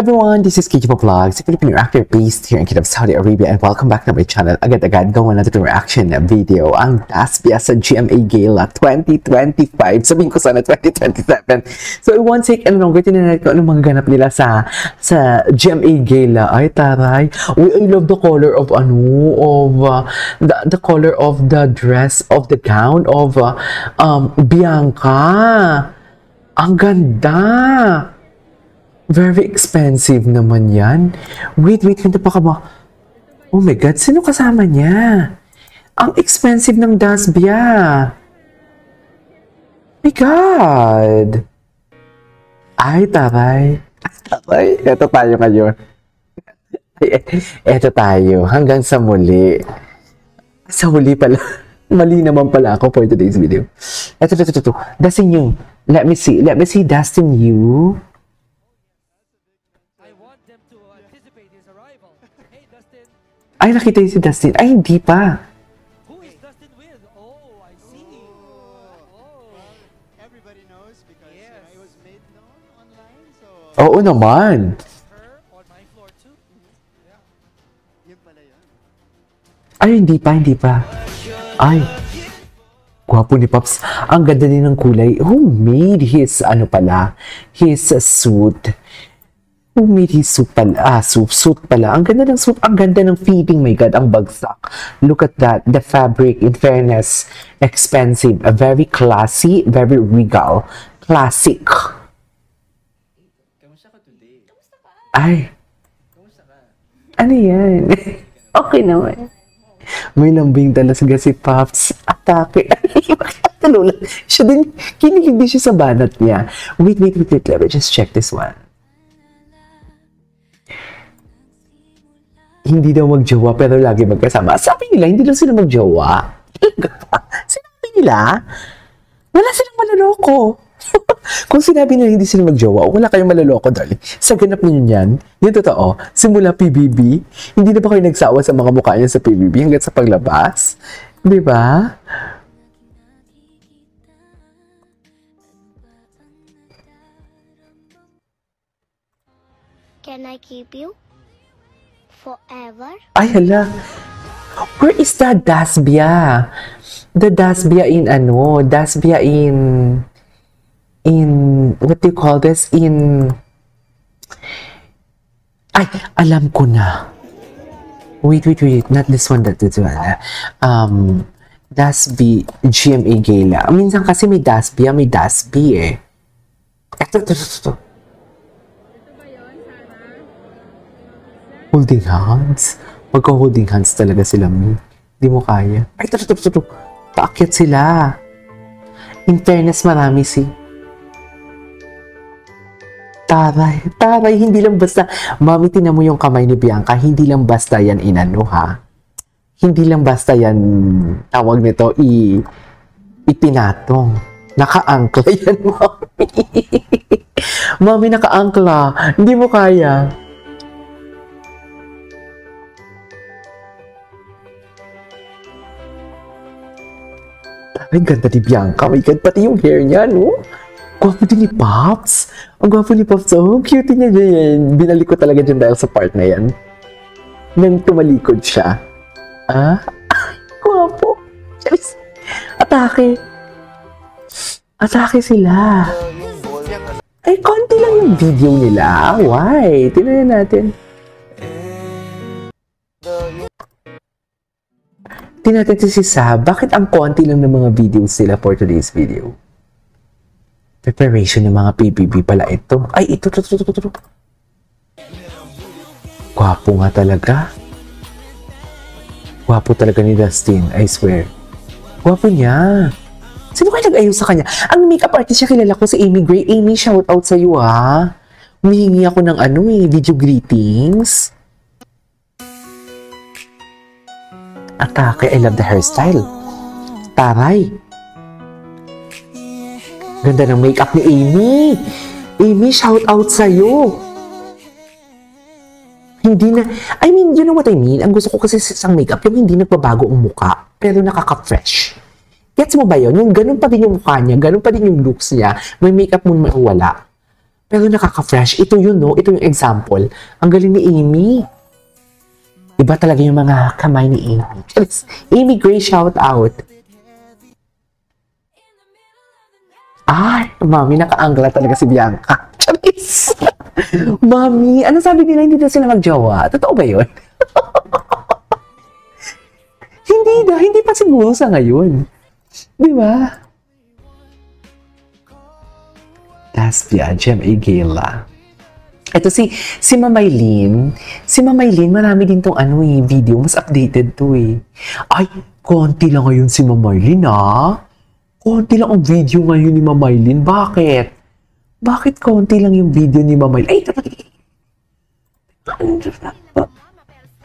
Everyone, this is KJ Vlogs, a Filipino actor based here in Kingdom of Saudi Arabia, and welcome back to my channel. Agad-agad gawa natin itong reaction video, ang DASBIA sa GMA Gala 2025. Sabihin ko sana 2027. So, it won't take any longer. Tinanan ko anong mga ganap nila sa GMA Gala. Ay, taray. I love the color of the color of the dress, of the gown of Bianca. Ang ganda. Very expensive naman yan. Wait, ganda pa ka ba? Oh my God, sino kasama niya? Ang expensive ng DASBIA. My God. Ay, taray. Eto tayo ngayon. Eto tayo. Hanggang sa muli. Sa huli pala. Mali naman pala ako for today's video. Eto. Dustin you. Let me see Dustin you. Ay, nakita si Dustin. Ay, hindi pa. Who is Dustin with? Oh, I see. Oh. Everybody knows because I was made known online, so... Oo naman. Her on my floor too. Yeah. Yun pala yun. Ay, hindi pa. Ay. Gwapo ni Pops. Ang ganda din ng kulay. Who made his, his suit? Who made his suit pala? Suit pala. Ang ganda ng suit. Ang ganda ng fitting. My God, ang bagsak. Look at that. The fabric, in fairness, expensive. Very classy, very regal. Classic. Kamusta ka today? Ay. Kamusta ka? Ano yan? Okay naman. May lambing talaga si Pops. Atake. Talula. Siya din, kinilig din siya sa banat niya. Wait. Let me just check this one. Hindi daw magjowa pero lagi magkasama. Sabi nila, hindi daw sila magjowa. Sinabi nila, wala silang maloloko. Kung sinabi nila hindi sila magjowa, wala kayong maloloko, darling. Sa ganap ninyo yan, yung totoo, simula PBB, hindi na ba kayo nagsawa sa mga mukha niya sa PBB hanggang sa paglabas? Di ba? Can I keep you forever? Ay, hala. Where is the DASBIA? The DASBIA DASBIA in, what do you call this? Ay, alam ko na. Wait. Not this one, this one. DASBIA, GMA Gala. Minsan kasi may DASBIA, may DASBI eh. Ito. Holding hands? Magka-holding hands talaga sila, Mi. Hindi mo kaya. Ay, ito. Paakyat sila. In fairness, marami Taray, hindi lang basta. Mami, tinan mo yung kamay ni Bianca. Hindi lang basta yan ha. Hindi lang basta yan, tawag nito, ipinatong. Naka-angkla yan, Mami. Mami, naka-angkla. Hindi mo kaya. Ay, ganda ni Bianca. My God, pati yung hair niya, no? Gwapo din ni Pops. Ang gwapo ni Pops. Oh, cute niya dyan. Binalik ko talaga dyan dahil sa part na yan. Nang tumalikod siya. Ah? Gwapo. Atake sila. Ay, konti lang yung video nila. Why? Tingnan natin. Tinatin si Sab, bakit ang konti lang ng mga videos sila for today's video? Preparation ng mga PBB pala ito. Ay, ito. Gwapo nga talaga. Gwapo talaga ni Dustin, I swear. Gwapo niya. Sino kayo nag-ayos sa kanya? Ang makeup artist siya, kilala ko si Amy Gray. Amy, shout out sa'yo ha. Humihingi ako ng video greetings. Atake, I love the hairstyle. Taray. Ganda ng makeup ni Amy. Amy, shout out sa'yo. Hindi na, I mean, you know what I mean? Ang gusto ko kasi sa isang makeup, yung hindi nagbabago ang muka, pero nakaka-fresh. Gets mo ba yun? Yung ganun pa din yung mukha niya, ganun pa din yung looks niya, may makeup mo may wala. Pero nakaka-fresh. Ito yun, no? Ito yung example. Ang galing ni Amy. Iba talaga yung mga kamay ni Amy. Amy Gray, shout out. Ay, mami, naka-angla talaga si Bianca. Charis! Mami, ano sabi nila, hindi na sila magjowa? Totoo ba yun? Hindi pa siguro sa ngayon. Di ba? Daspia, Gem A. Gala. Ito si Mamaylin. Si Mamaylin, marami din tong video. Mas updated to eh. Ay, konti lang ngayon si Mamaylin Konti lang ang video ngayon ni Mamaylin. Bakit? Bakit konti lang yung video ni Mamaylin? Ay,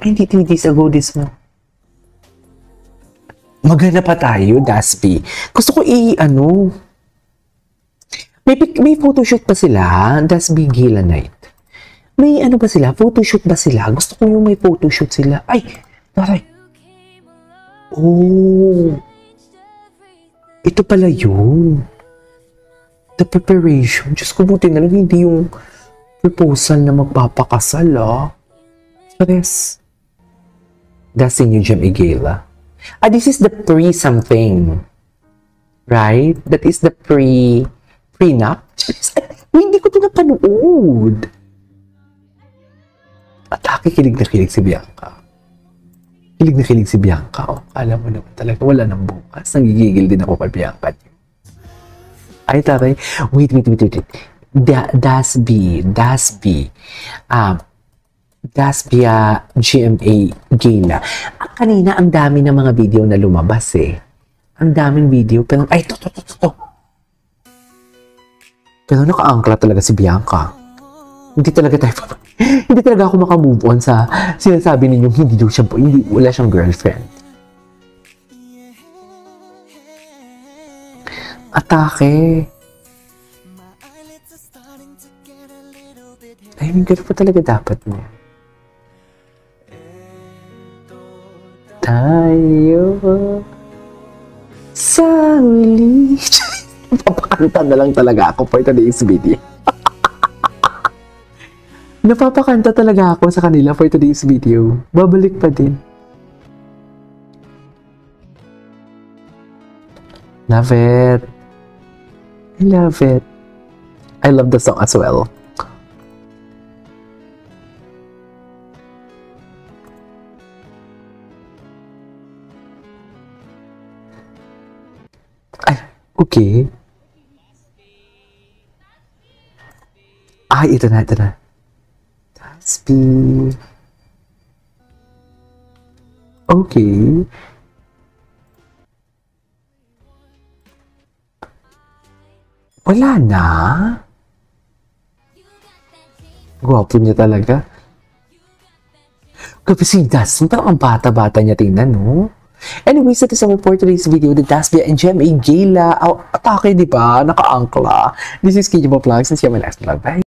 hindi sa go this mo. Magana pa tayo, Daspi. Gusto ko may photoshoot pa sila, Daspi Gala Night. May ba sila? Photoshoot ba sila? Gusto ko yung may photoshoot sila. Ay, taray. Oh. Ito pala yun. The preparation. Diyos ko, buti na lang hindi yung proposal na magpapakasal, Yes. That's the new Gem A. Gala. This is the pre-something. Right? That is the prenup. Hindi ko ito napanood. Atake, kilig na kilig si Bianca. Kilig na kilig si Bianca. Alam mo naman talaga, wala nang bukas. Nangigigil din ako kay Bianca. Ay, taray. Wait. Daspia GMA Gala. Kanina, ang dami ng mga video na lumabas eh. Ang daming video. Pero, ay, to. Pero naka-angkla talaga si Bianca. Hindi talaga ako makamove on sa sinasabi ninyong wala siyang girlfriend. Atake. I mean, gano'n pa talaga dapat mo. Tayo sa huli. Napapakanta na lang talaga ako for today's video. Napapakanta talaga ako sa kanila for today's video. Babalik pa din. Love it. I love it. I love the song as well. Ay, okay. Ay, ito na. Daspi. Okay. Wala na. Gwapo niya talaga. Grabe si Daspi, parang ang bata-bata niya tingnan, no? Anyways, ito sa for today's video, the Daspia and Gem A. Gala. Atake, di ba? Naka-angkla. This is KJ Vlogs and see you in my next vlog. Bye!